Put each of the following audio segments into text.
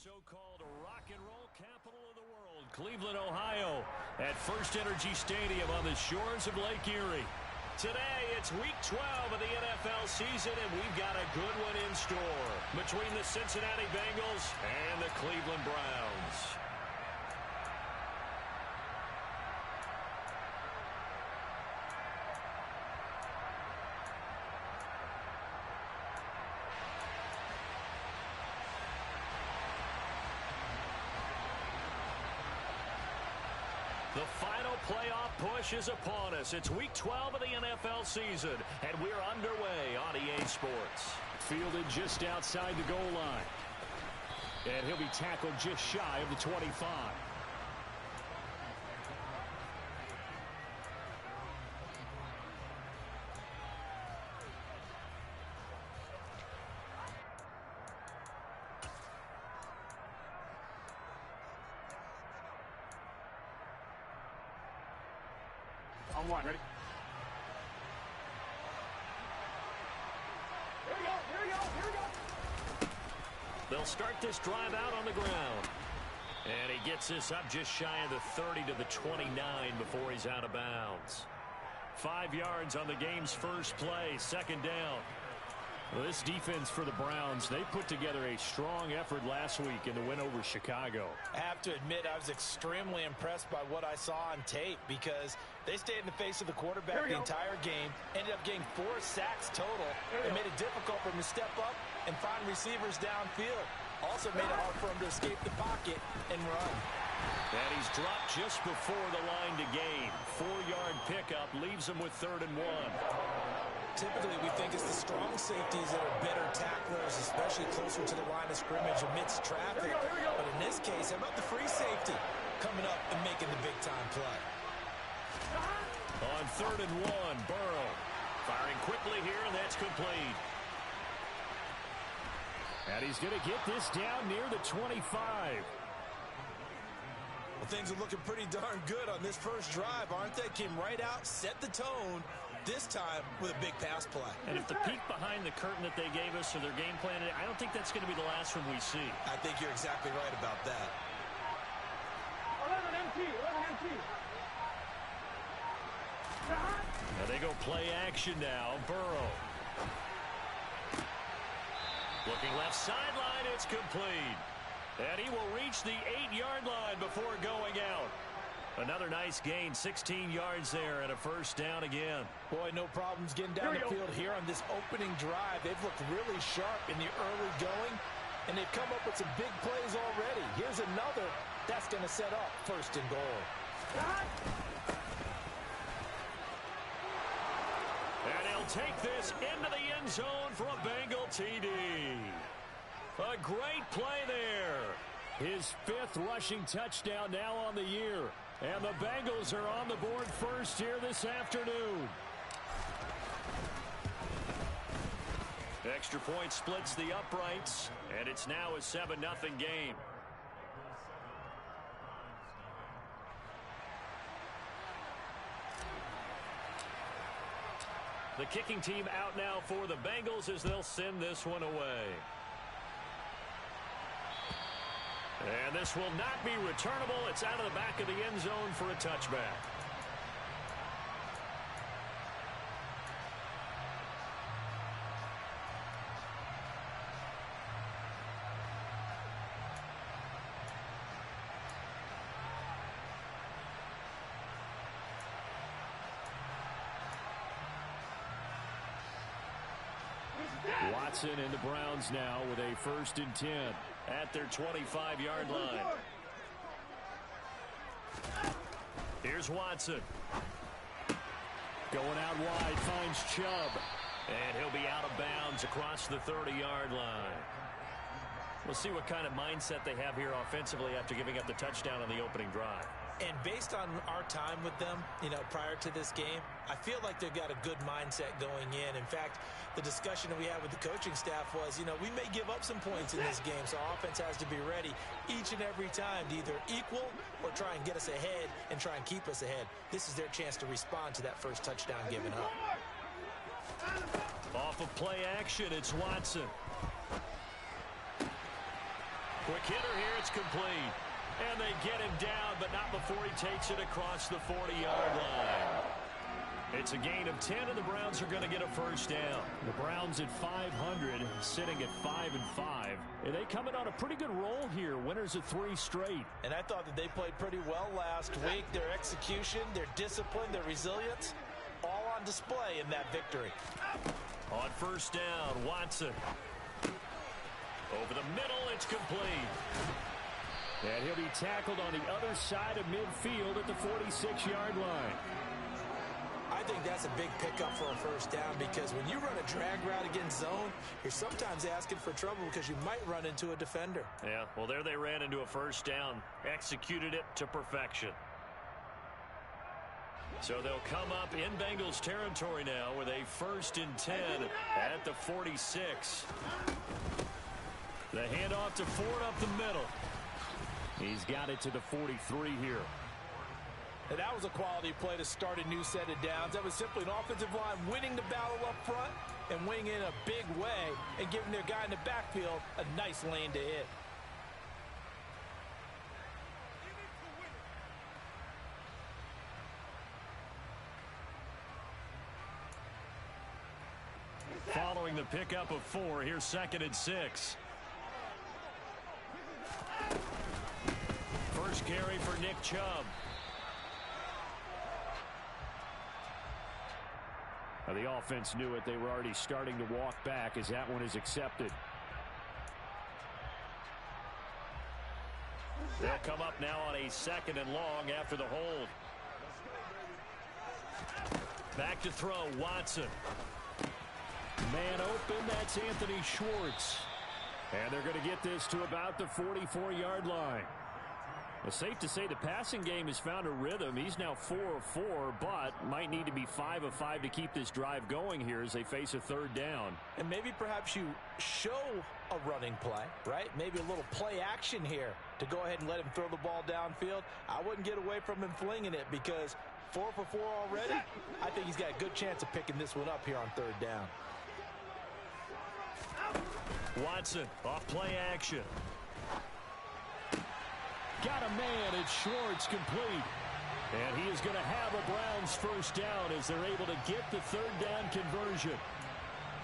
so-called rock and roll capital of the world, Cleveland, Ohio, at First Energy Stadium on the shores of Lake Erie. Today, it's Week 12 of the NFL season, and we've got a good one in store between the Cincinnati Bengals and the Cleveland Browns. The final playoff push is upon us. It's Week 12 of the NFL season, and we're underway on EA Sports. Fielded just outside the goal line. And he'll be tackled just shy of the 25. On one, ready? Here we go, here we go, here we go. They'll start this drive out on the ground. And he gets this up just shy of the 30 to the 29 before he's out of bounds. 5 yards on the game's first play, second down. Well, this defense for the Browns, they put together a strong effort last week in the win over Chicago. I have to admit, I was extremely impressed by what I saw on tape because they stayed in the face of the quarterback the entire game, ended up getting 4 sacks total. It made it difficult for him to step up and find receivers downfield. Also made it hard for him to escape the pocket and run. And he's dropped just before the line to gain. 4-yard pickup leaves him with 3rd and 1. Typically, we think it's the strong safeties that are better tacklers, especially closer to the line of scrimmage amidst traffic. But in this case, how about the free safety coming up and making the big-time play? On 3rd and 1, Burrow firing quickly here, and that's complete. And he's going to get this down near the 25. Well, things are looking pretty darn good on this first drive, aren't they? Came right out, set the tone, this time with a big pass play. And if the peek behind the curtain that they gave us or their game plan, I don't think that's going to be the last one we see. I think you're exactly right about that. 11 empty. Now they go play action now. Burrow. Looking left sideline, it's complete. And he will reach the 8-yard line before going out. Another nice gain, 16 yards there and a first down again. Boy, no problems getting down the field here on this opening drive. They've looked really sharp in the early going, and they've come up with some big plays already. Here's another that's going to set up 1st and goal. And he'll take this into the end zone for a Bengal TD. A great play there. His 5th rushing touchdown now on the year. And the Bengals are on the board first here this afternoon. Extra point splits the uprights, and it's now a 7-0 game. The kicking team out now for the Bengals as they'll send this one away. And this will not be returnable. It's out of the back of the end zone for a touchback. Watson and the Browns now with a 1st and 10 at their 25-yard line. Here's Watson. Going out wide, finds Chubb. And he'll be out of bounds across the 30-yard line. We'll see what kind of mindset they have here offensively after giving up the touchdown on the opening drive. And based on our time with them, prior to this game, I feel like they've got a good mindset going in. In fact, the discussion that we had with the coaching staff was, we may give up some points in this game, so our offense has to be ready each and every time to either equal or try and get us ahead and try and keep us ahead. This is their chance to respond to that first touchdown given up. Off of play action, it's Watson. Quick hitter here. It's complete. And they get him down, but not before he takes it across the 40-yard line. It's a gain of 10, and the Browns are going to get a first down. The Browns at 500, sitting at 5-5. And they come in on a pretty good roll here. Winners of 3 straight. And I thought that they played pretty well last week. Their execution, their discipline, their resilience, all on display in that victory. On first down, Watson. Over the middle, it's complete. And he'll be tackled on the other side of midfield at the 46-yard line. I think that's a big pickup for a first down, because when you run a drag route against zone, you're sometimes asking for trouble because you might run into a defender. Yeah, well, there they ran into a first down. Executed it to perfection. So they'll come up in Bengals territory now with a 1st and 10 at the 46. The handoff to Ford up the middle. He's got it to the 43 here. And that was a quality play to start a new set of downs. That was simply an offensive line winning the battle up front and winning in a big way and giving their guy in the backfield a nice lane to hit. Following the pickup of 4, here's 2nd and 6. First carry for Nick Chubb. Now the offense knew it. They were already starting to walk back as that one is accepted. They'll come up now on a 2nd and long after the hold. Back to throw, Watson. Man open, that's Anthony Schwartz. And they're going to get this to about the 44-yard line. It's safe to say the passing game has found a rhythm. He's now 4 of 4, but might need to be 5 of 5 to keep this drive going here as they face a 3rd down. And maybe perhaps you show a running play, right? Maybe a little play action here to go ahead and let him throw the ball downfield. I wouldn't get away from him flinging it, because 4 for 4 already. I think he's got a good chance of picking this one up here on 3rd down. Watson off play action. Got a man at Schwartz, complete. And he is going to have a Browns first down as they're able to get the 3rd down conversion.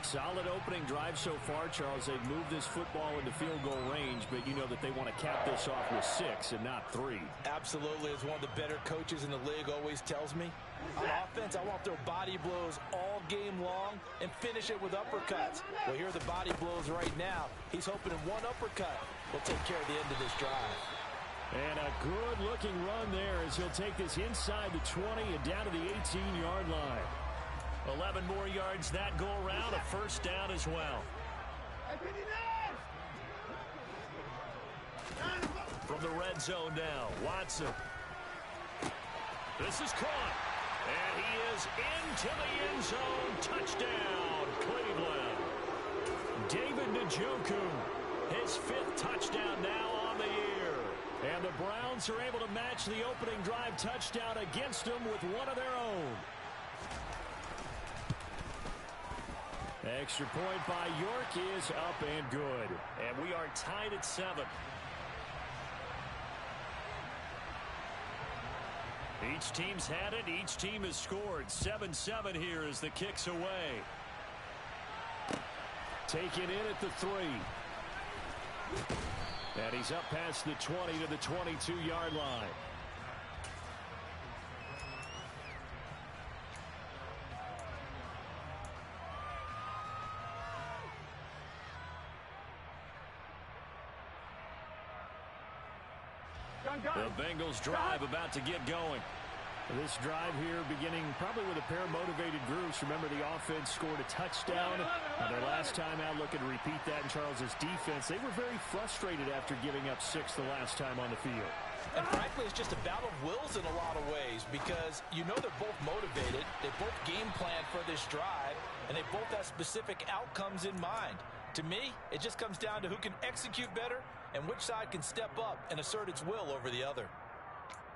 Solid opening drive so far, Charles. They've moved this football into field goal range, but you know that they want to cap this off with 6 and not 3. Absolutely. As one of the better coaches in the league always tells me, on offense, I want their body blows all game long and finish it with uppercuts. Well, here are the body blows right now. He's hoping in one uppercut will take care of the end of this drive. And a good-looking run there as he'll take this inside the 20 and down to the 18-yard line. 11 more yards that go around, a first down as well. From the red zone now, Watson. This is caught. And he is into the end zone. Touchdown, Cleveland. David Njoku, his 5th touchdown now on the year. And the Browns are able to match the opening drive touchdown against them with one of their own. Extra point by York is up and good. And we are tied at 7. Each team's had it. Each team has scored. 7-7 here as the kick's away. Taken in at the 3. And he's up past the 20 to the 22-yard line. The Bengals drive about to get going. This drive here beginning probably with a pair of motivated groups. Remember, the offense scored a touchdown. Their last time out, looking to repeat that in Charles's defense. They were very frustrated after giving up 6 the last time on the field. And frankly, it's just a battle of wills in a lot of ways, because you know they're both motivated. They both game plan for this drive, and they both have specific outcomes in mind. To me, it just comes down to who can execute better and which side can step up and assert its will over the other.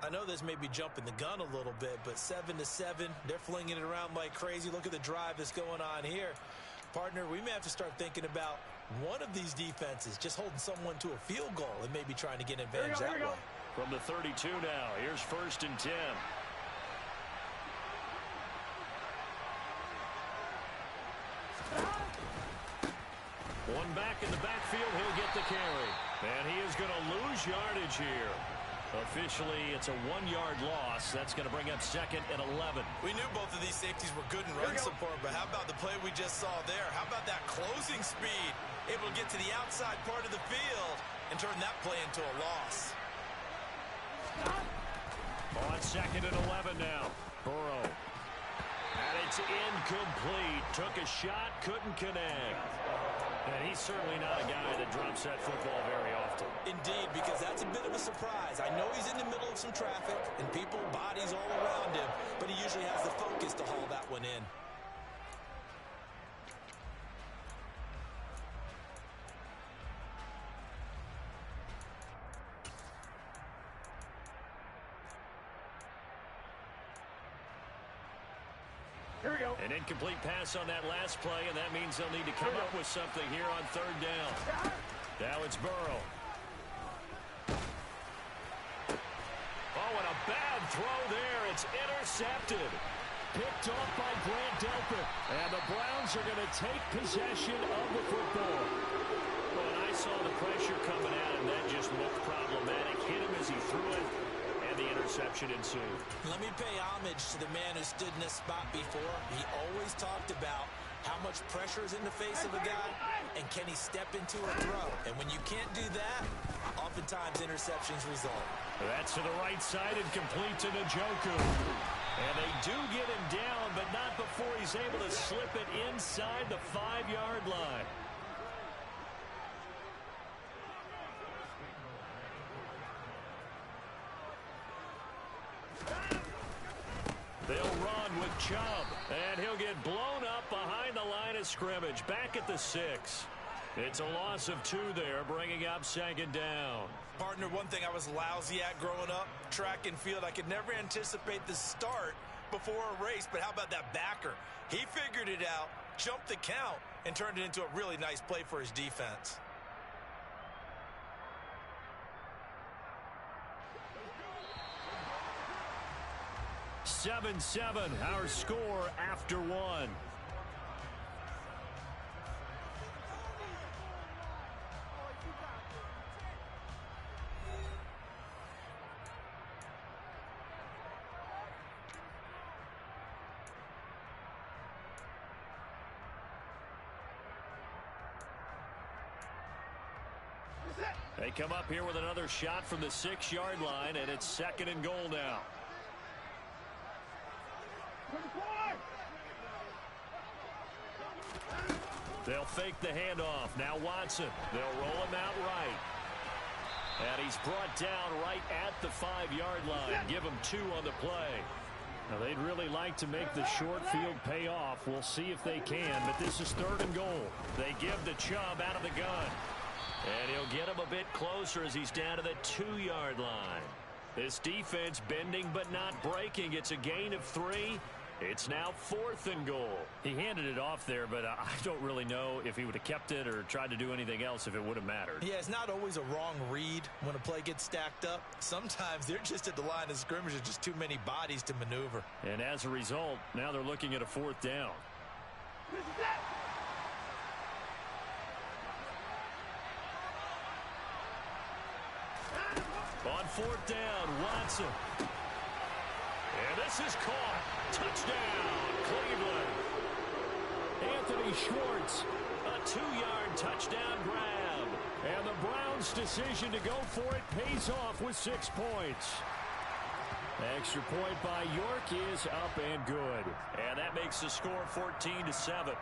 I know this may be jumping the gun a little bit, but 7-7, they're flinging it around like crazy. Look at the drive that's going on here. Partner, we may have to start thinking about one of these defenses just holding someone to a field goal and maybe trying to get an advantage that way. From the 32 now, here's 1st and 10. One back in the backfield, he'll get the carry. And he is going to lose yardage here. Officially, it's a 1-yard loss. That's going to bring up 2nd and 11. We knew both of these safeties were good in run support, but how about the play we just saw there? How about that closing speed? Able to get to the outside part of the field and turn that play into a loss. On 2nd and 11 now. Burrow. And it's incomplete. Took a shot, couldn't connect. And he's certainly not a guy that drops that football very often. Indeed, because that's a bit of a surprise. I know he's in the middle of some traffic and people, bodies all around him, but he usually has the focus to haul that one in. Here we go. An incomplete pass on that last play, and that means they'll need to come up with something here on 3rd down. Now it's Burrow. Oh, and a bad throw there. It's intercepted. Picked off by Grant Delpit. And the Browns are going to take possession of the football. Well, and I saw the pressure coming at him. That just looked problematic. Hit him as he threw it. The interception ensued. Let me pay homage to the man who stood in this spot before. He always talked about how much pressure is in the face of a guy and can he step into a throw. And when you can't do that, oftentimes interceptions result. That's to the right side and complete to Njoku. And they do get him down, but not before he's able to slip it inside the 5-yard line. They'll run with Chubb, and he'll get blown up behind the line of scrimmage, back at the 6. It's a loss of 2 there, bringing up 2nd down. Partner, one thing I was lousy at growing up, track and field, I could never anticipate the start before a race, but how about that backer? He figured it out, jumped the count, and turned it into a really nice play for his defense. Seven, our score after 1. They come up here with another shot from the 6-yard line, and it's 2nd and goal now. They'll fake the handoff. Now Watson. They'll roll him out right. And he's brought down right at the 5-yard line. Give him 2 on the play. Now they'd really like to make the short field pay off. We'll see if they can, but this is 3rd and goal. They give the Chubb out of the gun. And he'll get him a bit closer as he's down to the 2-yard line. This defense bending but not breaking. It's a gain of 3. It's now 4th and goal. He handed it off there, but I don't really know if he would have kept it or tried to do anything else if it would have mattered. Yeah, it's not always a wrong read when a play gets stacked up. Sometimes they're just at the line of scrimmage. There's just too many bodies to maneuver. And as a result, now they're looking at a 4th down. On 4th down, Watson. And this is caught. Touchdown, Cleveland. Anthony Schwartz, a 2-yard touchdown grab. And the Browns' decision to go for it pays off with 6 points. Extra point by York is up and good. And that makes the score 14-7.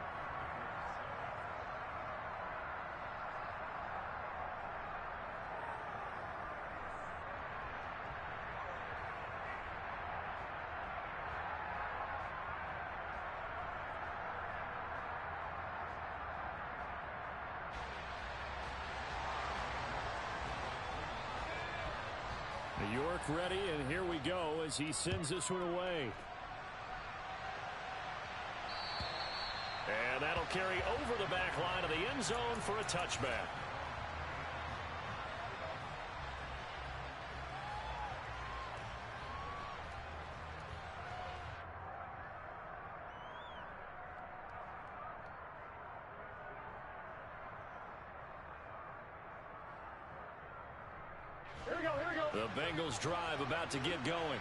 York ready, and here we go as he sends this one away. And that'll carry over the back line of the end zone for a touchback. The Bengals drive about to get going.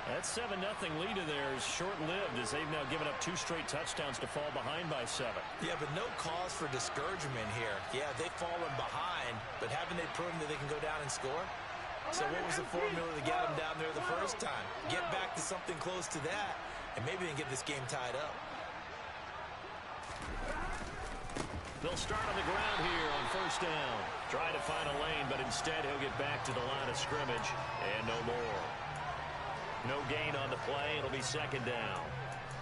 That 7-0 lead of theirs short-lived as they've now given up 2 straight touchdowns to fall behind by 7. Yeah, but no cause for discouragement here. Yeah, they've fallen behind, but haven't they proven that they can go down and score? So what was the formula to get them down there the first time? Get back to something close to that, and maybe they can get this game tied up. They'll start on the ground here on first down. Try to find a lane, but instead he'll get back to the line of scrimmage, and no more. No gain on the play. It'll be second down.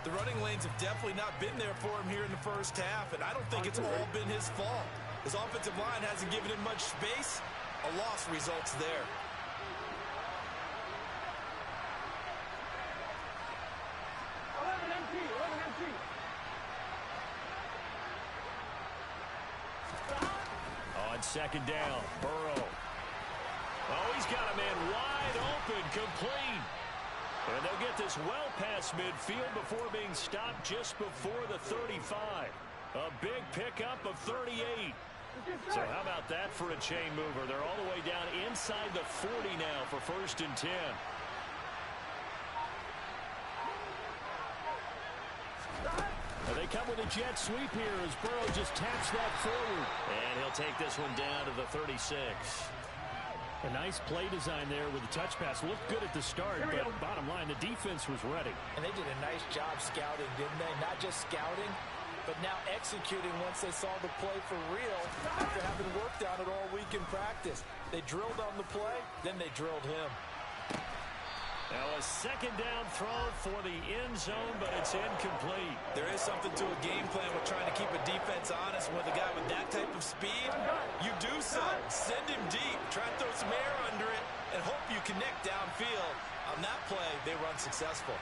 The running lanes have definitely not been there for him here in the first half, and I don't think it's all been his fault. His offensive line hasn't given him much space. A loss results there. On second down, Burrow. Oh, he's got a man wide open, complete. And they'll get this well past midfield before being stopped just before the 35. A big pickup of 38. So how about that for a chain mover? They're all the way down inside the 40 now for first and 10. And they come with a jet sweep here as Burrow just taps that forward. And he'll take this one down to the 36. A nice play design there with the touch pass. Looked good at the start, but bottom line, the defense was ready. And they did a nice job scouting, didn't they? Not just scouting, but now executing once they saw the play for real after having worked on it all week in practice. They drilled on the play, then they drilled him. Now a second down throw for the end zone, but it's incomplete. There is something to a game plan with trying to keep a defense honest. With a guy with that type of speed, you do so. Send him deep, try and throw some air under it, and hope you connect downfield. On that play, they were unsuccessful.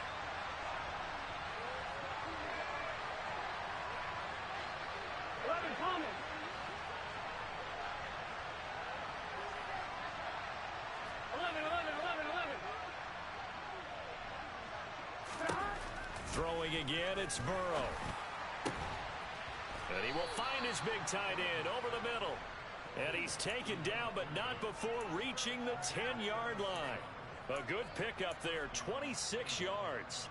Throwing again, it's Burrow. And he will find his big tight end over the middle. And he's taken down, but not before reaching the 10-yard line. A good pickup there, 26 yards.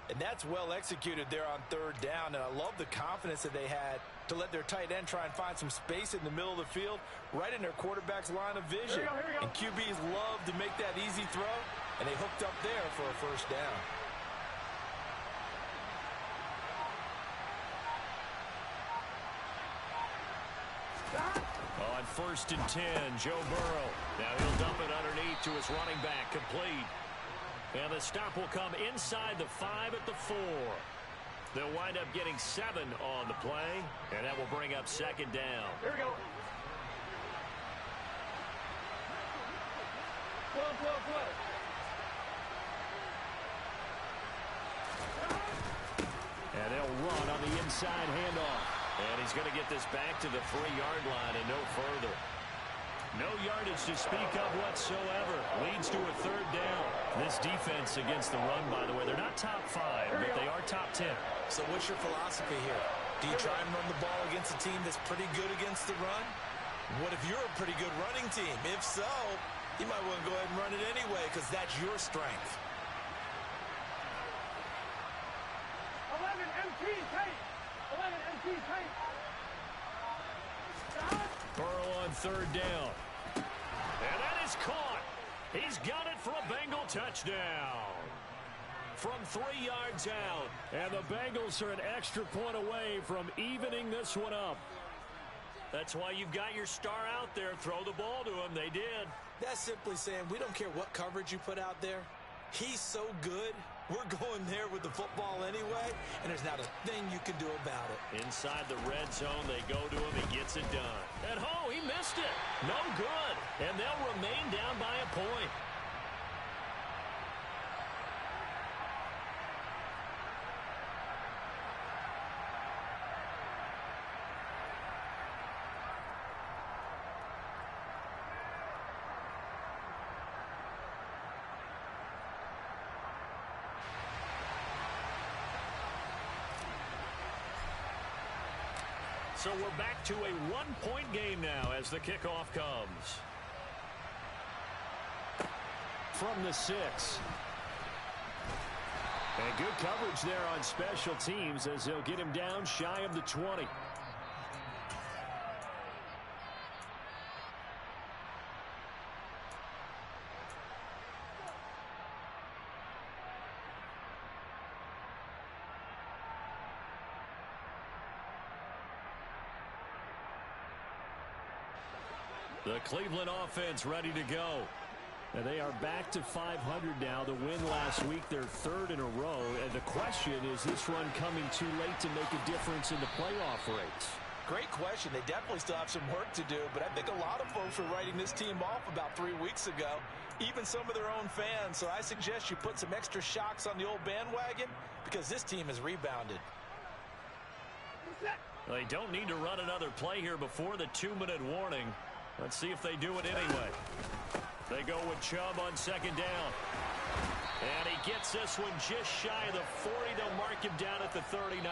And that's well executed there on third down. And I love the confidence that they had to let their tight end try and find some space in the middle of the field, right in their quarterback's line of vision. Here we go. And QBs love to make that easy throw, and they hooked up there for a first down. On first and 10, Joe Burrow. Now he'll dump it underneath to his running back, complete. And the stop will come inside the 5 at the 4. They'll wind up getting 7 on the play, and that will bring up second down. Here we go. Flow. And they'll run on the inside handoff. And he's going to get this back to the 3-yard line and no further. No yardage to speak of whatsoever. Leads to a third down. This defense against the run, by the way, they're not top 5, but they are top 10. So what's your philosophy here? Do you try and run the ball against a team that's pretty good against the run? What if you're a pretty good running team? If so, you might want to go ahead and run it anyway because that's your strength. 11 MT tight. 11 MT tight. Burrow on third down. And that is caught. He's got it for a Bengal touchdown. From 3 yards out. And the Bengals are an extra point away from evening this one up. That's why you've got your star out there. Throw the ball to him. They did. That's simply saying we don't care what coverage you put out there. He's so good. We're going there with the football anyway, and there's not a thing you can do about it. Inside the red zone, they go to him. He gets it done. And he missed it. No good. And they'll remain down by a point. So we're back to a one-point game now as the kickoff comes. From the 6. And good coverage there on special teams as they'll get him down shy of the 20. The Cleveland offense ready to go. And they are back to 500 now. The win last week, their third in a row. And the question, is this run coming too late to make a difference in the playoff race? Great question. They definitely still have some work to do, but I think a lot of folks were writing this team off about 3 weeks ago, even some of their own fans. So I suggest you put some extra shocks on the old bandwagon because this team has rebounded. They don't need to run another play here before the 2-minute warning. Let's see if they do it anyway. They go with Chubb on second down. And he gets this one just shy of the 40. They'll mark him down at the 39.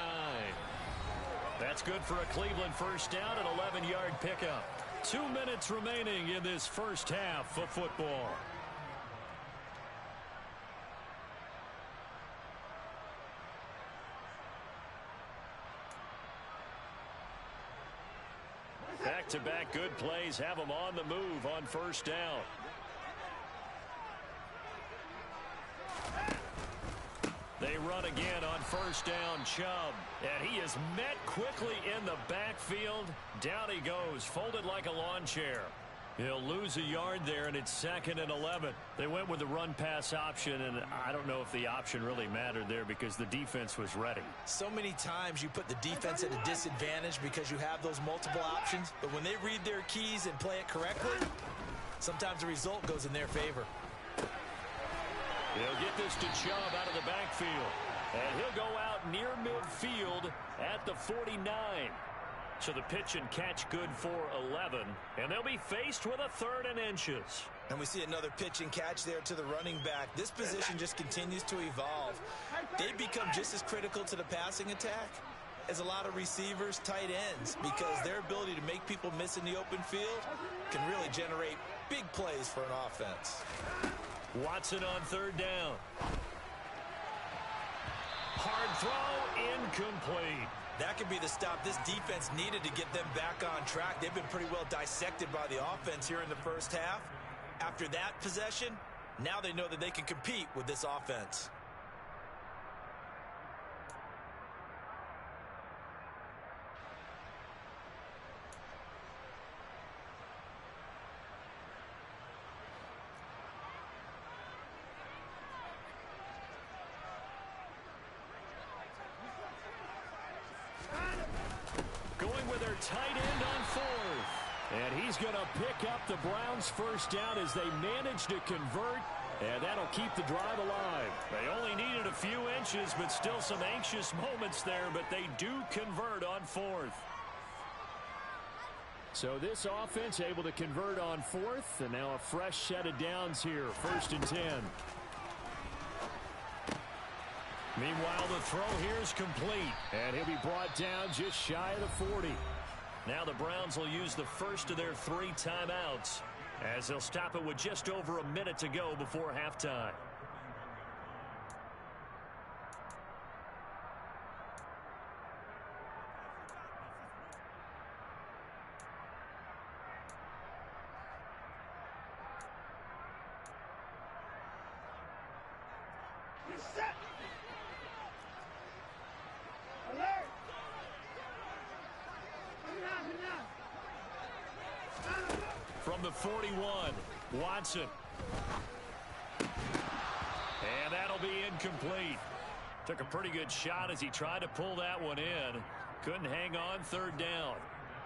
That's good for a Cleveland first down, an 11-yard pickup. 2 minutes remaining in this first half of football. Back-to-back good plays have them on the move on first down. They run again on first down, Chubb. And he is met quickly in the backfield. Down he goes, folded like a lawn chair. He'll lose a yard there, and it's 2nd and 11. They went with the run-pass option, and I don't know if the option really mattered there because the defense was ready. So many times you put the defense at a disadvantage because you have those multiple options, but when they read their keys and play it correctly, sometimes the result goes in their favor. He'll get this to Chubb out of the backfield. And he'll go out near midfield at the 49. So the pitch and catch good for 11. And they'll be faced with a 3rd and inches. And we see another pitch and catch there to the running back. This position just continues to evolve. They become just as critical to the passing attack as a lot of receivers, tight ends, because their ability to make people miss in the open field can really generate big plays for an offense. Watson on 3rd down. Hard throw, incomplete. That could be the stop this defense needed to get them back on track. They've been pretty well dissected by the offense here in the first half. After that possession, now they know that they can compete with this offense. Tight end on 4th. And he's going to pick up the Browns' first down as they manage to convert. And that'll keep the drive alive. They only needed a few inches, but still some anxious moments there. But they do convert on 4th. So this offense able to convert on 4th. And now a fresh set of downs here. 1st and 10. Meanwhile, the throw here is complete. And he'll be brought down just shy of the 40. Now the Browns will use the first of their 3 timeouts as they'll stop it with just over a minute to go before halftime. From the 41, Watson. And that'll be incomplete. Took a pretty good shot as he tried to pull that one in. Couldn't hang on 3rd down.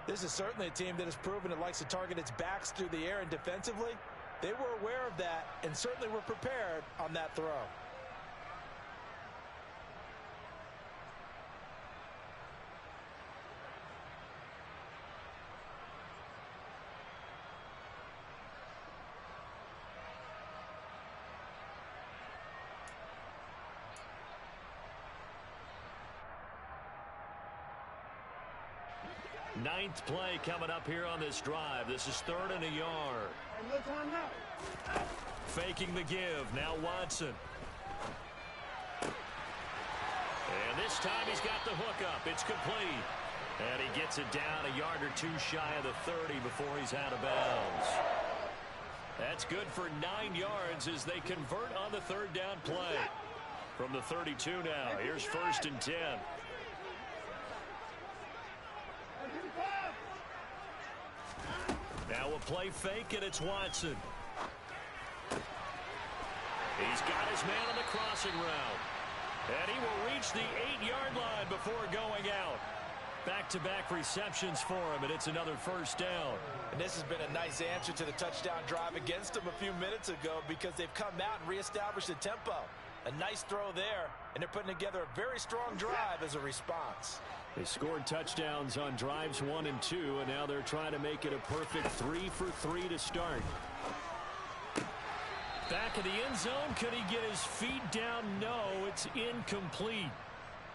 This is certainly a team that has proven it likes to target its backs through the air, and defensively, they were aware of that and certainly were prepared on that throw. Ninth play coming up here on this drive. This is 3rd and a yard. Hey, no time now. Faking the give. Now Watson. And this time he's got the hook up. It's complete. And he gets it down a yard or two shy of the 30 before he's out of bounds. That's good for 9 yards as they convert on the 3rd down play. From the 32 now. Here's 1st and 10. Now a play fake, and it's Watson. He's got his man on the crossing route. And he will reach the 8-yard line before going out. Back-to-back receptions for him, and it's another 1st down. And this has been a nice answer to the touchdown drive against them a few minutes ago because they've come out and reestablished the tempo. A nice throw there, and they're putting together a very strong drive as a response. They scored touchdowns on drives 1 and 2, and now they're trying to make it a perfect 3 for 3 to start. Back in the end zone, could he get his feet down? No, it's incomplete.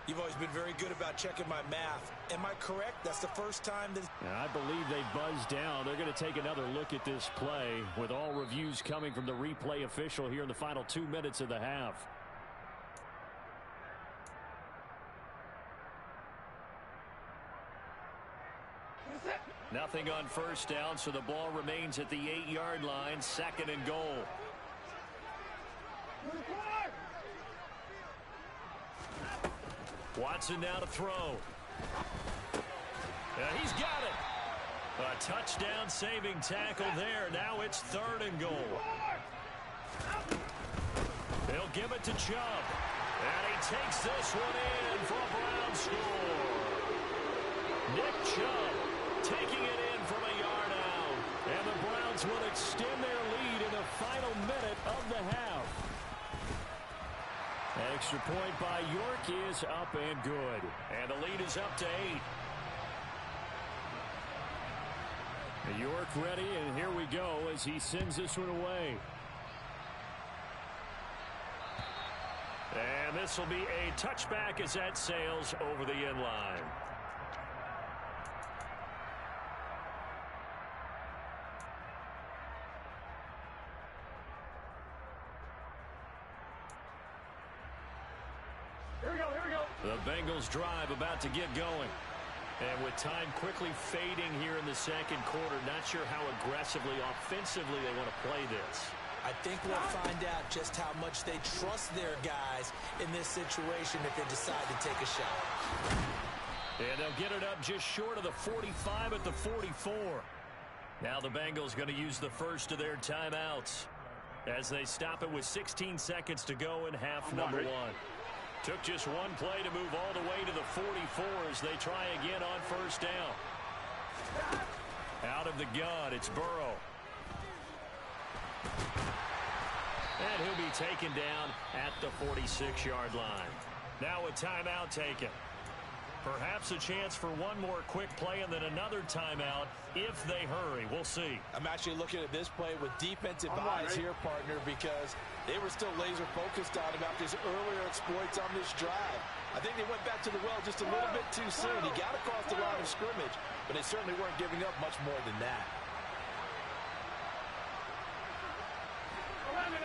You've always been very good about checking my math. Am I correct? That's the first time that... I believe they buzzed down. They're going to take another look at this play with all reviews coming from the replay official here in the final 2 minutes of the half. Nothing on 1st down, so the ball remains at the 8-yard line. 2nd and goal. Watson now to throw. He's got it. A touchdown saving tackle there. Now it's 3rd and goal. They'll give it to Chubb. And he takes this one in for a Brown score. Nick Chubb taking it in from a yard out. And the Browns will extend their lead in the final minute of the half. Extra point by York is up and good. And the lead is up to 8. York ready, and here we go as he sends this one away. And this will be a touchback as that sails over the end line. The Bengals drive about to get going. And with time quickly fading here in the 2nd quarter, not sure how aggressively, offensively they want to play this. I think we'll find out just how much they trust their guys in this situation if they decide to take a shot. And they'll get it up just short of the 45 at the 44. Now the Bengals going to use the first of their timeouts as they stop it with 16 seconds to go in half number 1. Took just one play to move all the way to the 44 as they try again on 1st down. Out of the gun, it's Burrow. And he'll be taken down at the 46-yard line. Now a timeout taken. Perhaps a chance for one more quick play and then another timeout if they hurry. We'll see. I'm actually looking at this play with defensive eyes here, partner, because they were still laser focused on him after his earlier exploits on this drive. I think they went back to the well just a little bit too soon. He got across the line of scrimmage, but they certainly weren't giving up much more than that. 11.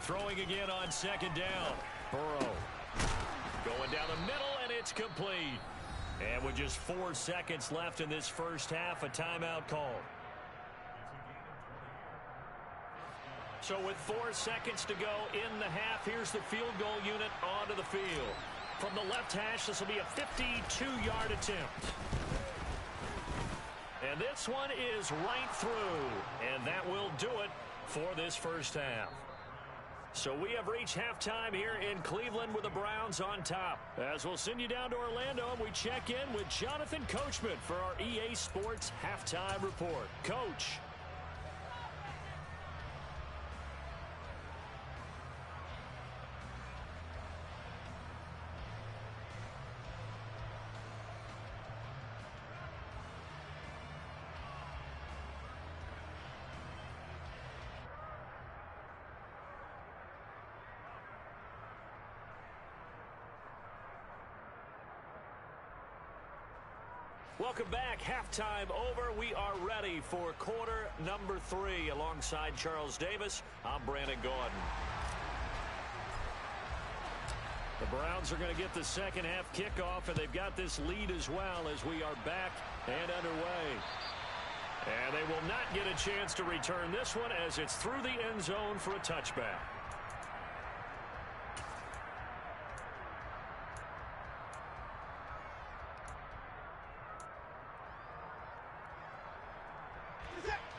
Throwing again on 2nd down. Burrow going down the middle, and it's complete. And with just 4 seconds left in this first half, a timeout call. So with 4 seconds to go in the half, here's the field goal unit onto the field. From the left hash, this will be a 52-yard attempt. And this one is right through. And that will do it for this first half. So we have reached halftime here in Cleveland with the Browns on top. As we'll send you down to Orlando, and we check in with Jonathan Coachman for our EA Sports Halftime Report. Coach. Welcome back. Halftime over. We are ready for quarter number 3. Alongside Charles Davis, I'm Brandon Gordon. The Browns are going to get the second half kickoff, and they've got this lead as well as we are back and underway. And they will not get a chance to return this one as it's through the end zone for a touchback.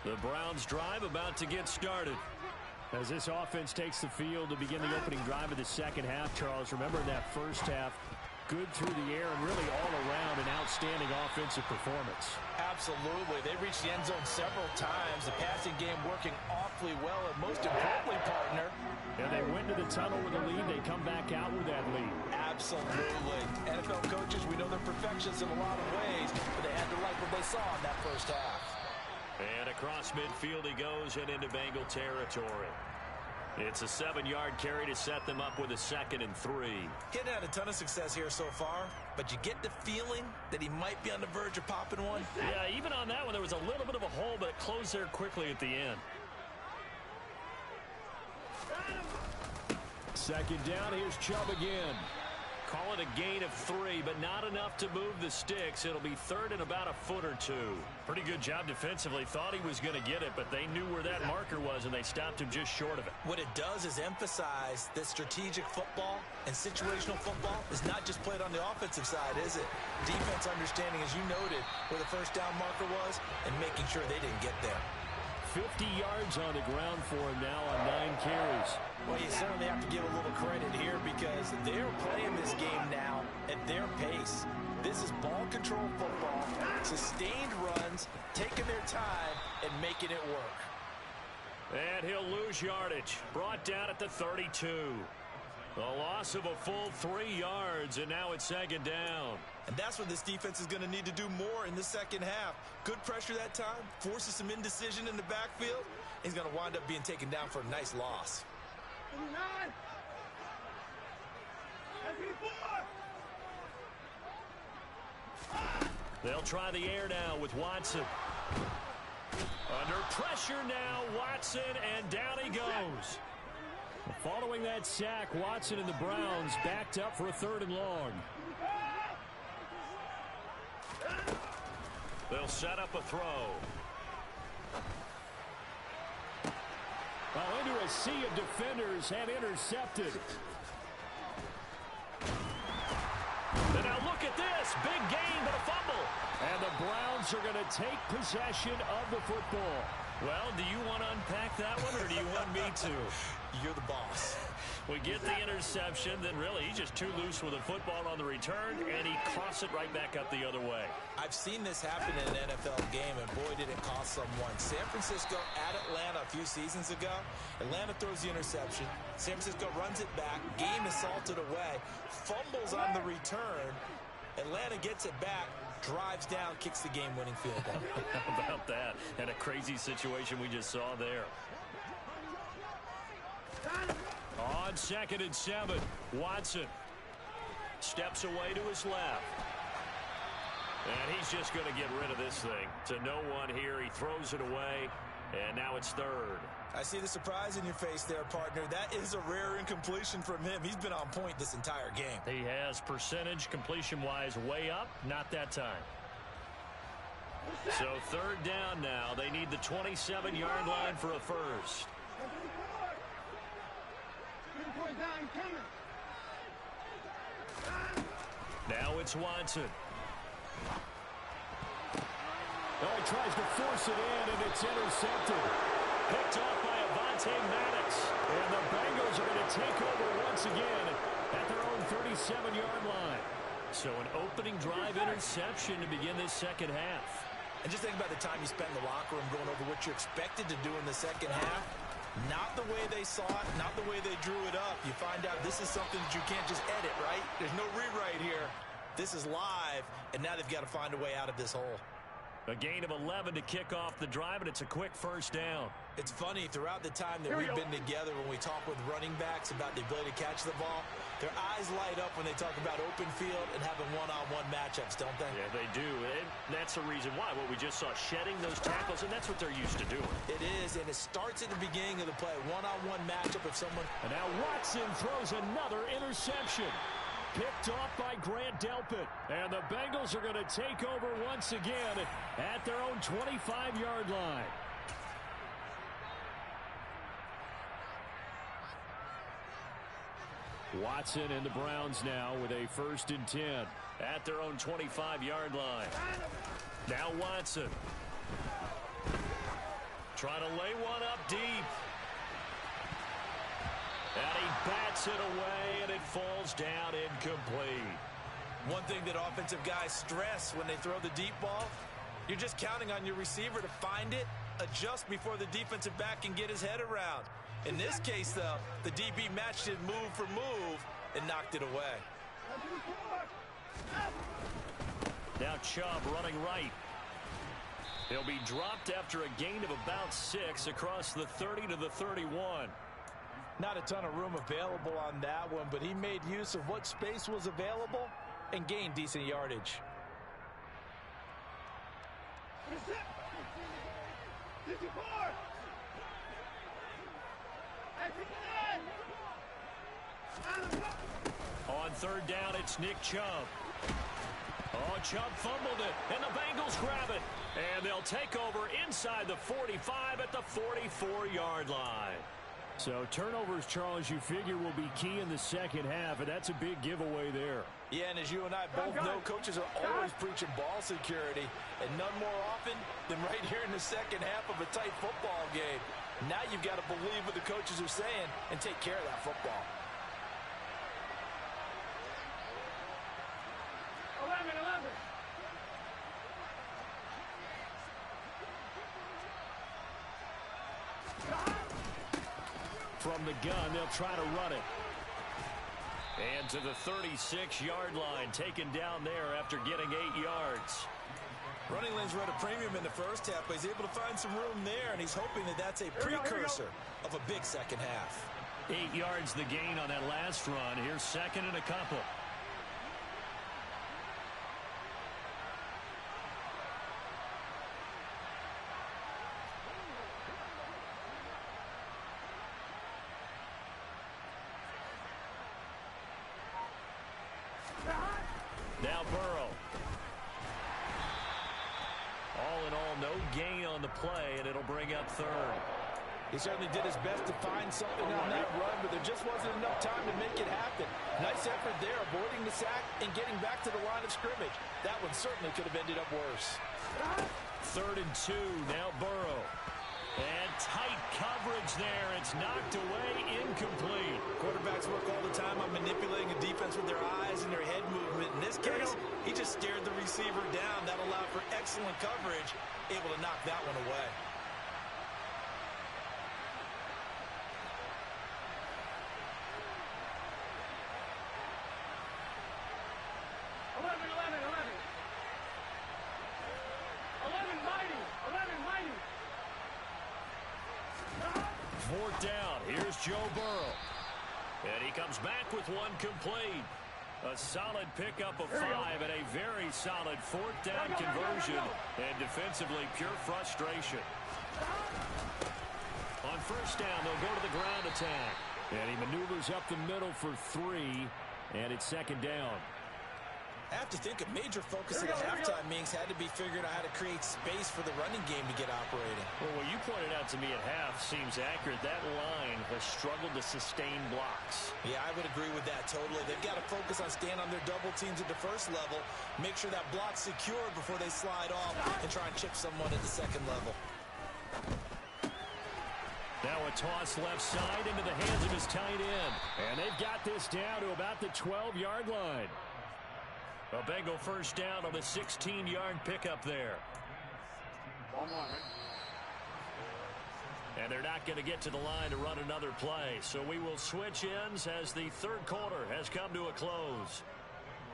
The Browns drive about to get started. As this offense takes the field to begin the opening drive of the second half, Charles, remember in that first half, good through the air and really all around an outstanding offensive performance. Absolutely. They reached the end zone several times. The passing game working awfully well, and most importantly, partner. And they went to the tunnel with a lead. They come back out with that lead. Absolutely. NFL coaches, we know they're perfectionists in a lot of ways, but they had to like what they saw in that first half. And across midfield he goes and into Bengal territory. It's a 7-yard carry to set them up with a 2nd and 3. He hadn't had a ton of success here so far, but you get the feeling that he might be on the verge of popping one. Yeah, even on that one, there was a little bit of a hole, but it closed there quickly at the end. Second down, here's Chubb again. Call it a gain of 3, but not enough to move the sticks. It'll be 3rd and about a foot or 2. Pretty good job defensively. Thought he was going to get it, but they knew where that marker was, and they stopped him just short of it. What it does is emphasize that strategic football and situational football is not just played on the offensive side, is it? Defense understanding, as you noted, where the first down marker was and making sure they didn't get there. 50 yards on the ground for him now on 9 carries. Well, you certainly have to give a little credit here because they're playing this game now at their pace. This is ball control football, sustained runs, taking their time, and making it work. And he'll lose yardage. Brought down at the 32. A loss of a full 3 yards, and now it's 2nd down. And that's what this defense is going to need to do more in the second half. Good pressure that time, forces some indecision in the backfield. He's going to wind up being taken down for a nice loss. They'll try the air now with Watson. Under pressure now, Watson, and down he goes. Following that sack, Watson and the Browns backed up for a 3rd and long. They'll set up a throw. Well, into a sea of defenders and intercepted. And now look at this. Big gain, but a fumble. And the Browns are going to take possession of the football. Well, do you want to unpack that one, or do you want me to? You're the boss. We get the interception, then really he's just too loose with the football on the return, and he coughs it right back up the other way. I've seen this happen in an NFL game, and boy, did it cost someone. San Francisco at Atlanta a few seasons ago. Atlanta throws the interception. San Francisco runs it back. Game is salted away. Fumbles on the return. Atlanta gets it back. Drives down, kicks the game-winning field goal. How about that? And a crazy situation we just saw there. On 2nd and 7, Watson steps away to his left. And he's just going to get rid of this thing. To no one here, he throws it away, and now it's 3rd. I see the surprise in your face there, partner. That is a rare incompletion from him. He's been on point this entire game. He has percentage completion-wise way up, not that time. So 3rd down now. They need the 27-yard line for a first. Now it's Watson. Oh, he tries to force it in, and it's intercepted. Picked off by Avonte Maddox. And the Bengals are going to take over once again at their own 37-yard line. So an opening drive interception to begin this second half. And just think about the time you spent in the locker room going over what you're expected to do in the second half. Not the way they saw it, not the way they drew it up. You find out this is something that you can't just edit, right? There's no rewrite here. This is live, and now they've got to find a way out of this hole. A gain of 11 to kick off the drive, and it's a quick first down. It's funny, throughout the time that we've been together, when we talk with running backs about the ability to catch the ball, their eyes light up when they talk about open field and having one-on-one matchups, don't they? Yeah, they do. And that's the reason why. What we just saw, shedding those tackles, and that's what they're used to doing. It is, and it starts at the beginning of the play. One-on-one matchup of someone. And now Watson throws another interception. Picked off by Grant Delpit. And the Bengals are going to take over once again at their own 25-yard line. Watson and the Browns now with a 1st and 10 at their own 25-yard line. Now Watson. Trying to lay one up deep. And he bats it away, and it falls down incomplete. One thing that offensive guys stress when they throw the deep ball, you're just counting on your receiver to find it, adjust before the defensive back can get his head around. In this case, though, the DB matched it move for move and knocked it away. Now Chubb running right. He'll be dropped after a gain of about 6 across the 30 to the 31. Not a ton of room available on that one, but he made use of what space was available and gained decent yardage. On 3rd down, it's Nick Chubb. Oh, Chubb fumbled it, and the Bengals grab it. And they'll take over inside the 45 at the 44-yard line. So turnovers, Charles, you figure will be key in the second half, and that's a big giveaway there. Yeah, and as you and I both know, coaches are always preaching ball security, and none more often than right here in the second half of a tight football game. Now you've got to believe what the coaches are saying and take care of that football. 11. From the gun, they'll try to run it. And to the 36-yard line, taken down there after getting 8 yards. Running lanes run a premium in the first half, but he's able to find some room there, and he's hoping that that's a precursor of a big second half. 8 yards the gain on that last run. Here's 2nd and a couple. Now Burrow. All in all, no gain on the play, and it'll bring up 3rd. He certainly did his best to find something on that run, but there just wasn't enough time to make it happen. Nice effort there, avoiding the sack and getting back to the line of scrimmage. That one certainly could have ended up worse. 3rd and 2, now Burrow. And tight coverage there. It's knocked away, incomplete. Quarterbacks work all the time on manipulating a defense with their eyes and their head movement. In this case, he just stared the receiver down. That allowed for excellent coverage, able to knock that one away. Fourth down. Here's Joe Burrow. And he comes back with one complete. A solid pickup of 5 and a very solid 4th down conversion. And defensively, pure frustration. On 1st down, they'll go to the ground attack. And he maneuvers up the middle for 3, and it's 2nd down. I have to think a major focus of the halftime meetings had to be figuring out how to create space for the running game to get operating. Well, what you pointed out to me at half seems accurate. That line has struggled to sustain blocks. Yeah, I would agree with that totally. They've got to focus on staying on their double teams at the first level, make sure that block's secured before they slide off and try and chip someone at the second level. Now a toss left side into the hands of his tight end. And they've got this down to about the 12-yard line. A Bengal 1st down on a 16-yard pickup there. And they're not going to get to the line to run another play. So we will switch ends as the 3rd quarter has come to a close.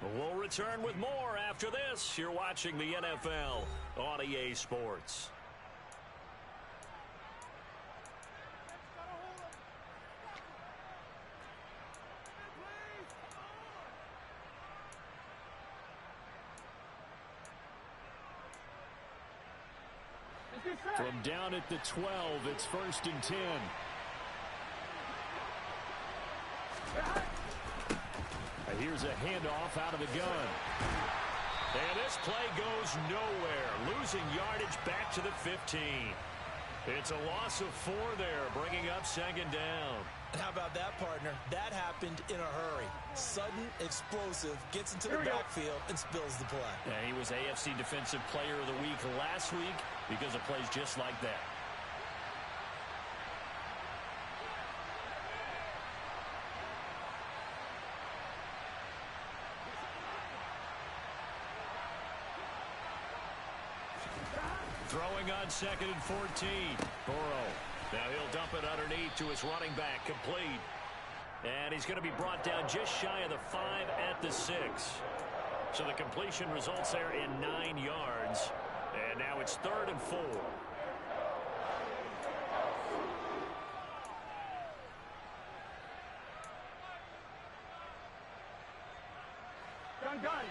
We'll return with more after this. You're watching the NFL on EA Sports. From down at the 12, it's 1st and 10. Here's a handoff out of the gun. And this play goes nowhere. Losing yardage back to the 15. It's a loss of 4 there, bringing up 2nd down. How about that, partner? That happened in a hurry. Sudden, explosive, gets into the backfield and spills the play. And he was AFC Defensive Player of the Week last week because of plays just like that. Throwing on 2nd and 14. Burrow. Now he'll dump it underneath to his running back. Complete. And he's going to be brought down just shy of the 5 at the 6. So the completion results there in 9 yards. And now it's 3rd and 4. Gun.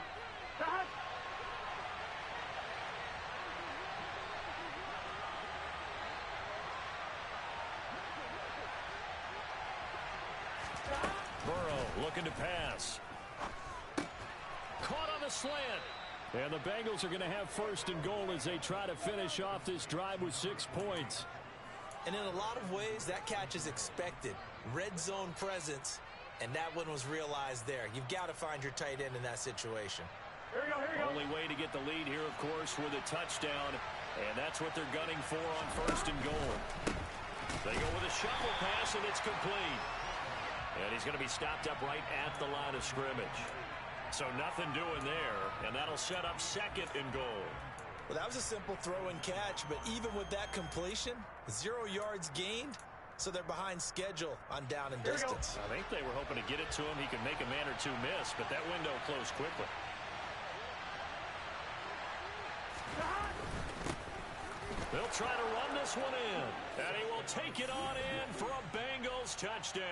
Back. Burrow looking to pass. Caught on the slant. And the Bengals are going to have 1st and goal as they try to finish off this drive with 6 points. And in a lot of ways, that catch is expected. Red zone presence, and that one was realized there. You've got to find your tight end in that situation. Here we go. Only way to get the lead here, of course, with a touchdown. And that's what they're gunning for on 1st and goal. They go with a shovel pass, and it's complete. And he's going to be stopped up right at the line of scrimmage. So nothing doing there, and that'll set up 2nd and goal. Well, that was a simple throw and catch, but even with that completion, 0 yards gained, so they're behind schedule on down and distance. I think they were hoping to get it to him. He could make a man or two miss, but that window closed quickly. They'll try to run this one in, and he will take it on in for a Bengals touchdown.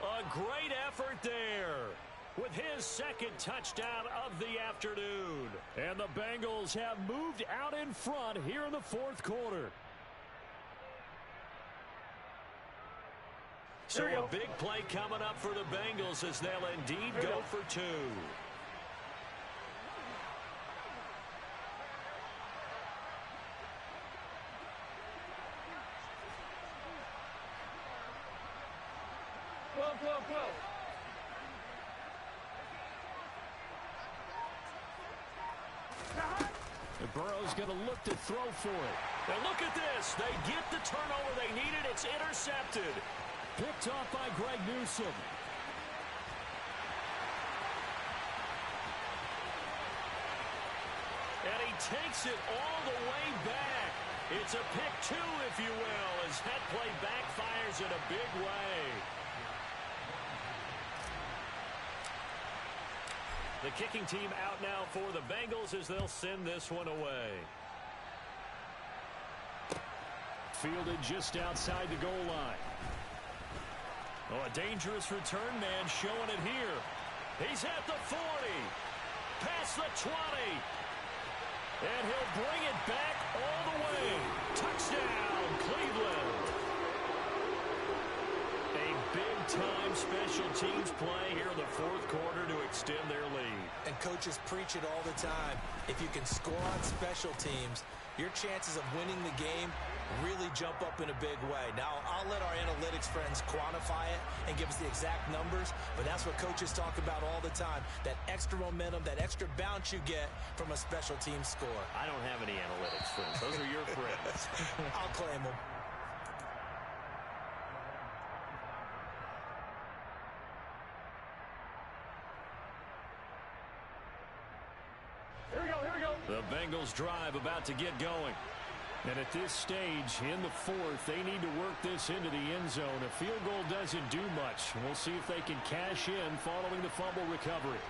A great effort there with his 2nd touchdown of the afternoon. And the Bengals have moved out in front here in the 4th quarter. So a big play coming up for the Bengals as they'll indeed go for 2. Burrow's going to look to throw for it. And look at this. They get the turnover they needed. It's intercepted. Picked off by Greg Newsome. And he takes it all the way back. It's a pick 2, if you will, as that play backfires in a big way. The kicking team out now for the Bengals as they'll send this one away. Fielded just outside the goal line. Oh, a dangerous return man showing it here. He's at the 40. Past the 20. And he'll bring it back all the way. Touchdown, Cleveland. A big-time special teams play here in the 4th quarter to extend their lead. And coaches preach it all the time. If you can score on special teams, your chances of winning the game really jump up in a big way. Now, I'll let our analytics friends quantify it and give us the exact numbers, but that's what coaches talk about all the time, that extra momentum, that extra bounce you get from a special team score. I don't have any analytics friends. Those are your friends. I'll claim them. Here we go. The Bengals drive about to get going. And at this stage, in the fourth, they need to work this into the end zone. A field goal doesn't do much. We'll see if they can cash in following the fumble recovery.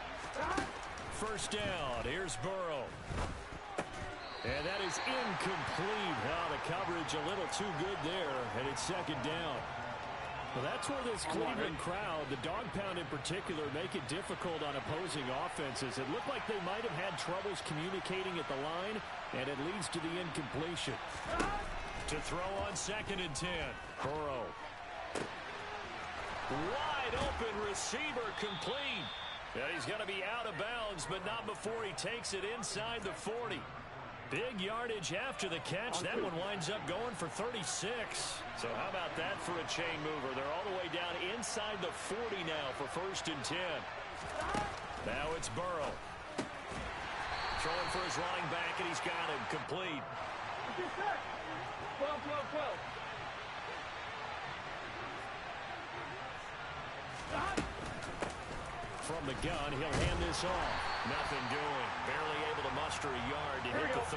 First down. Here's Burrow. And that is incomplete. Oh, the coverage a little too good there, and it's second down. Well, that's where this Cleveland crowd, the dog pound in particular, make it difficult on opposing offenses. It looked like they might have had troubles communicating at the line, and it leads to the incompletion. To throw on 2nd and 10. Burrow. Wide open receiver complete. And he's going to be out of bounds, but not before he takes it inside the 40. Big yardage after the catch. That one winds up going for 36. So how about that for a chain mover? They're all the way down inside the 40 now for 1st and 10. Now it's Burrow. Throwing for his running back, and he's got him complete. 12. From the gun, he'll hand this off. Nothing doing. Barely able to muster a yard to hit the 35.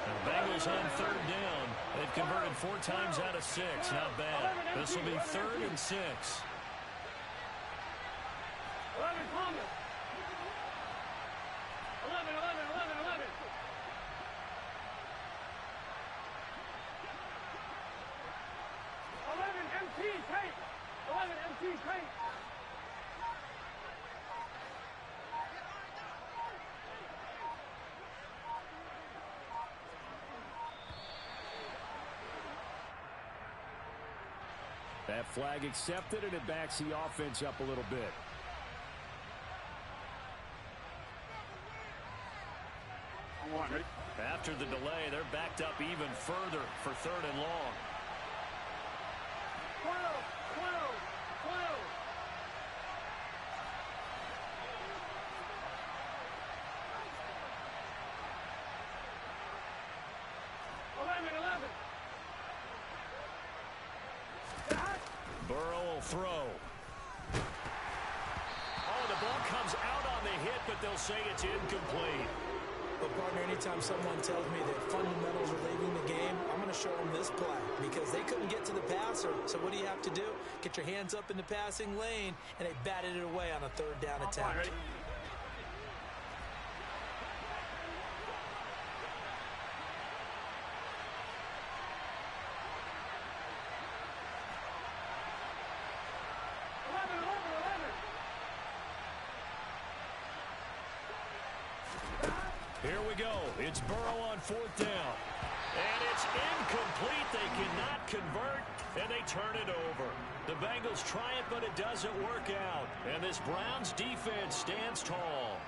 And the Bengals on 3rd down. They've converted 4 times out of 6. Not bad. This will be 3rd and 6. 11, Thomas. 11. 11, MT, Tate. 11, MT, Tate. That flag accepted, and it backs the offense up a little bit. After the delay, they're backed up even further for 3rd and long. 12. 11. Burrow will throw. Oh, the ball comes out on the hit, but they'll say it's incomplete. But, partner, anytime someone tells me that fundamentals are leaving the game, I'm going to show them this play because they couldn't get to the passer. So what do you have to do? Get your hands up in the passing lane, and they batted it away on a 3rd down attempt. Here we go. It's Burrow on 4th down. And it's incomplete. They cannot convert, and they turn it over. The Bengals try it, but it doesn't work out. And this Browns defense stands tall.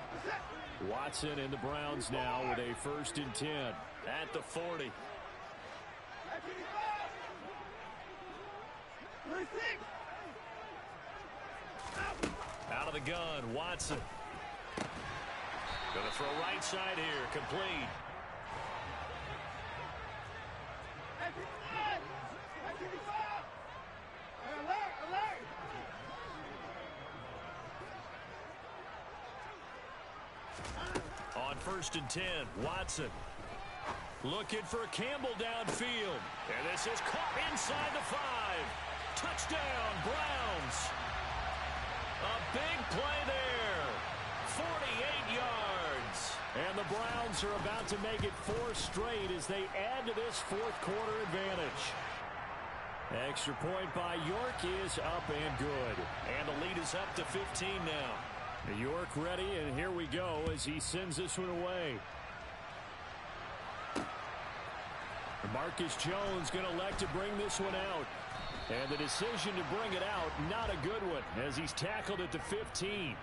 Watson and the Browns now with a 1st and 10. At the 40. Out of the gun, Watson. Going to throw right side here, complete. On 1st and 10, Watson. Looking for Campbell downfield. And this is caught inside the 5. Touchdown, Browns. A big play there. 48 yards. And the Browns are about to make it 4 straight as they add to this 4th quarter advantage. Extra point by York is up and good. And the lead is up to 15 now. York ready, and here we go as he sends this one away. Marcus Jones going to elect to bring this one out. And the decision to bring it out, not a good one, as he's tackled at the 15.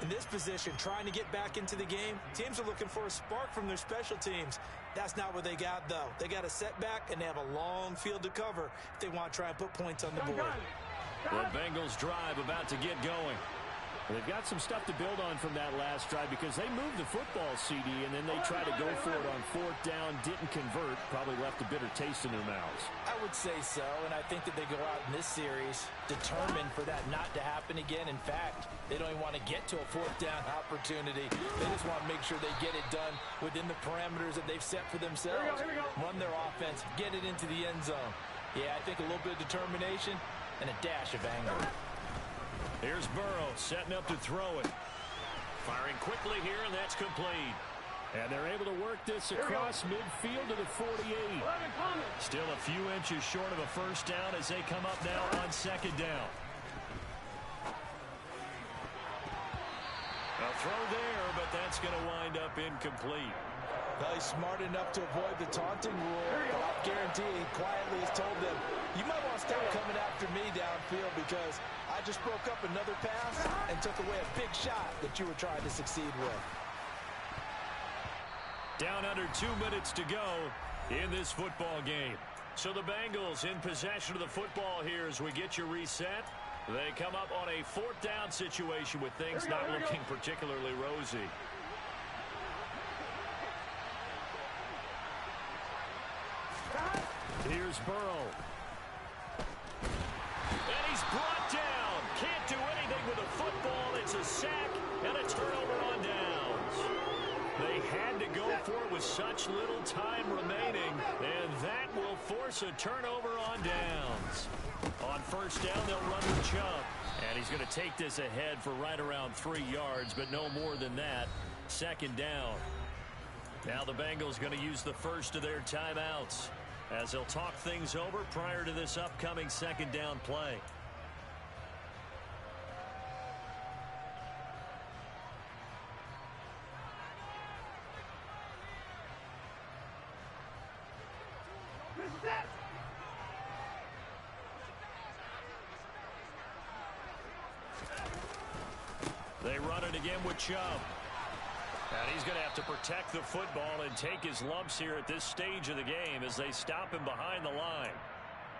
In this position, trying to get back into the game, teams are looking for a spark from their special teams. That's not what they got, though. They got a setback, and they have a long field to cover if they want to try and put points on the board. The Bengals drive about to get going. They've got some stuff to build on from that last drive because they moved the football, CD, and then they tried to go for it on fourth down, didn't convert, probably left a bitter taste in their mouths. I would say so, and I think that they go out in this series determined for that not to happen again. In fact, they don't even want to get to a fourth down opportunity. They just want to make sure they get it done within the parameters that they've set for themselves. Here we go. Run their offense, get it into the end zone. Yeah, I think a little bit of determination and a dash of anger. Here's Burrow setting up to throw it. Firing quickly here, and that's complete. And they're able to work this across midfield to the 48. Still a few inches short of a first down as they come up now on second down. A throw there, but that's going to wind up incomplete. Well, he's smart enough to avoid the taunting rule, but I'll guarantee he quietly has told them, you might want to stop coming after me downfield because I just broke up another pass and took away a big shot that you were trying to succeed with. Down under 2 minutes to go in this football game. So the Bengals in possession of the football here as we get you reset. They come up on a fourth down situation with things not looking particularly rosy. Here's Burrow. And he's brought down. Can't do anything with a football. It's a sack and a turnover on downs. They had to go for it with such little time remaining, and that will force a turnover on downs. On first down, they'll run with Chubb. And he's going to take this ahead for right around 3 yards, but no more than that. Second down. Now the Bengals going to use the first of their timeouts as they'll talk things over prior to this upcoming second down play. They run it again with Chubb. And he's going to have to protect the football and take his lumps here at this stage of the game as they stop him behind the line.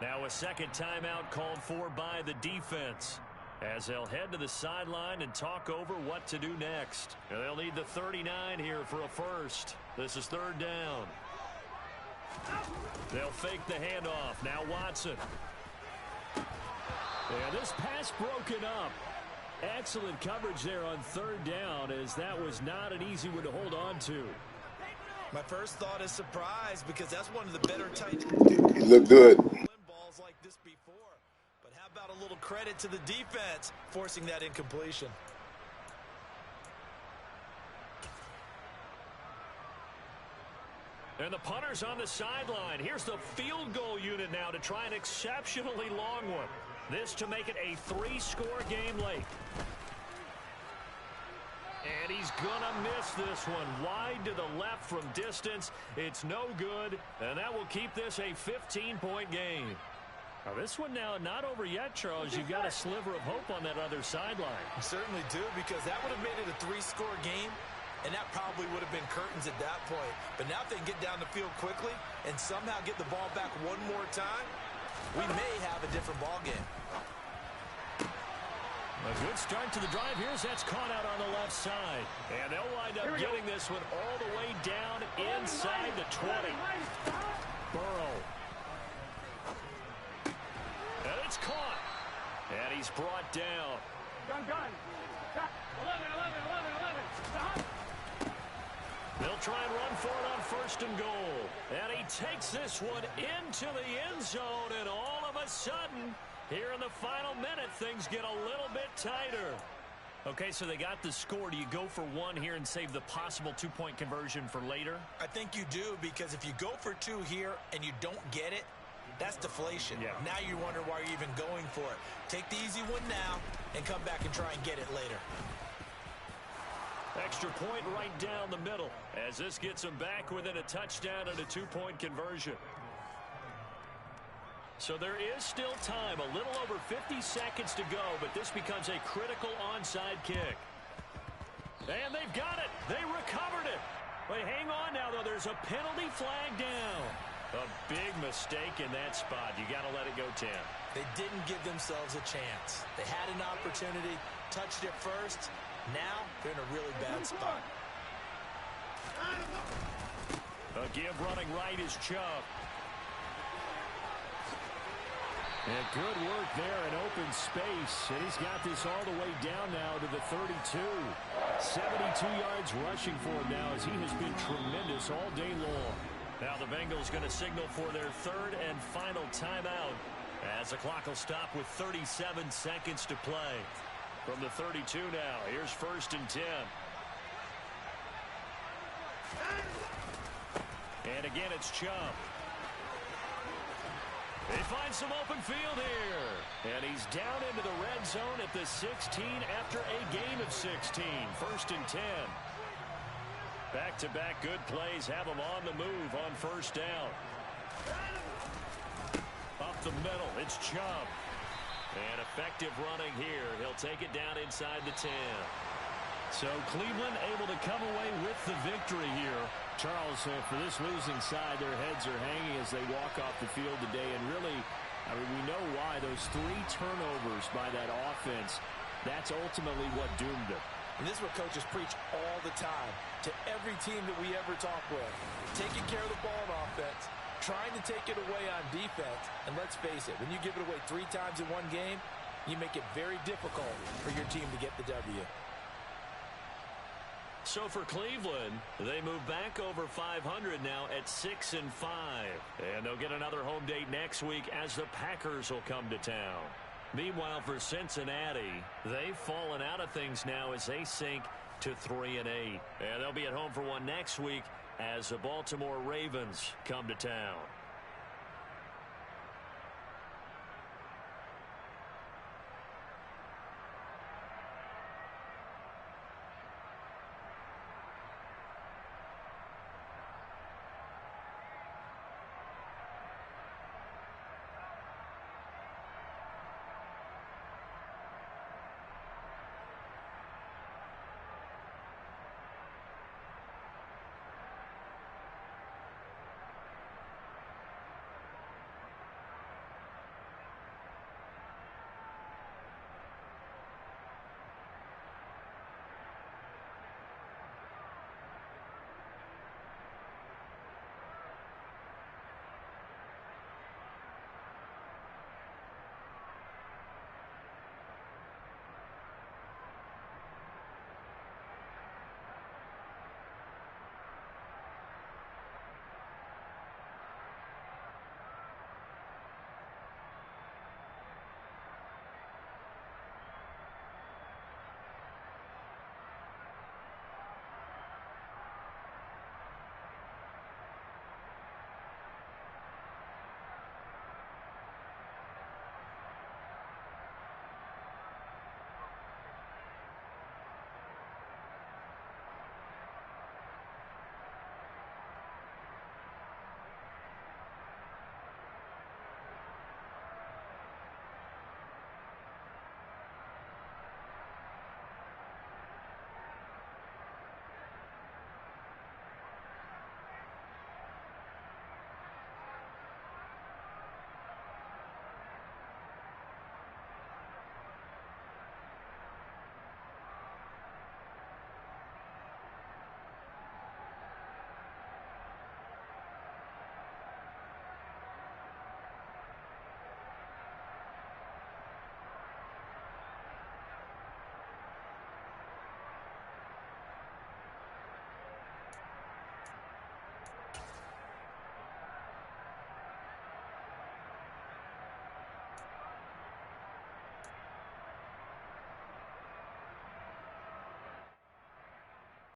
Now a second timeout called for by the defense as they'll head to the sideline and talk over what to do next. And they'll need the 39 here for a first. This is third down. They'll fake the handoff. Now Watson. Yeah, this pass broken up. Excellent coverage there on third down as that was not an easy one to hold on to. My first thought is surprise because that's one of the better tight You look good. balls like this before. But how about a little credit to the defense forcing that incompletion? And the punter's on the sideline. Here's the field goal unit now to try an exceptionally long one. This to make it a 3-score game late. And he's gonna miss this one wide to the left from distance. It's no good, and that will keep this a 15-point game. Now this one now not over yet, Charles. You've got a sliver of hope on that other sideline. You certainly do, because that would have made it a 3-score game, and that probably would have been curtains at that point. But now if they can get down the field quickly and somehow get the ball back one more time, we may have a different ball game. A good start to the drive. Here's that's caught out on the left side. And they'll wind up getting this one all the way down inside the 20. Burrow. And it's caught. And he's brought down. Gun. 11. They'll try and run for it on first and goal. And he takes this one into the end zone. And all of a sudden, here in the final minute, things get a little bit tighter. Okay, so they got the score. Do you go for one here and save the possible 2-point conversion for later? I think you do, because if you go for 2 here and you don't get it, that's deflation. Yeah. Now you wonder why you're even going for it. Take the easy one now and come back and try and get it later. Extra point right down the middle as this gets them back within a touchdown and a 2-point conversion. So there is still time, a little over 50 seconds to go, but this becomes a critical onside kick. And they've got it. They recovered it. But hang on now, though. There's a penalty flag down. A big mistake in that spot. You got to let it go, Tim. They didn't give themselves a chance. They had an opportunity. touched it first. Now they're in a really bad spot. A give running right is Chubb. And good work there in open space. And he's got this all the way down now to the 32. 72 yards rushing for him now as he has been tremendous all day long. Now the Bengals going to signal for their third and final timeout as the clock will stop with 37 seconds to play. From the 32 now, here's 1st and 10. And again, it's Chubb. He finds some open field here. And he's down into the red zone at the 16 after a gain of 16. 1st and 10. Back-to-back good plays have him on the move on 1st down. Up the middle, it's Chubb. And effective running here. He'll take it down inside the 10. So Cleveland able to come away with the victory here. Charles, for this losing side, their heads are hanging as they walk off the field today. And really, I mean, we know why. Those 3 turnovers by that offense, that's ultimately what doomed them. And this is what coaches preach all the time to every team that we ever talk with. Taking care of the ball on offense, trying to take it away on defense. And let's face it, when you give it away 3 times in one game, you make it very difficult for your team to get the W. So for Cleveland, they move back over 500 now at 6-5. And they'll get another home date next week as the Packers will come to town. Meanwhile, for Cincinnati, they've fallen out of things now as they sink to 3-8. And they'll be at home for one next week as the Baltimore Ravens come to town.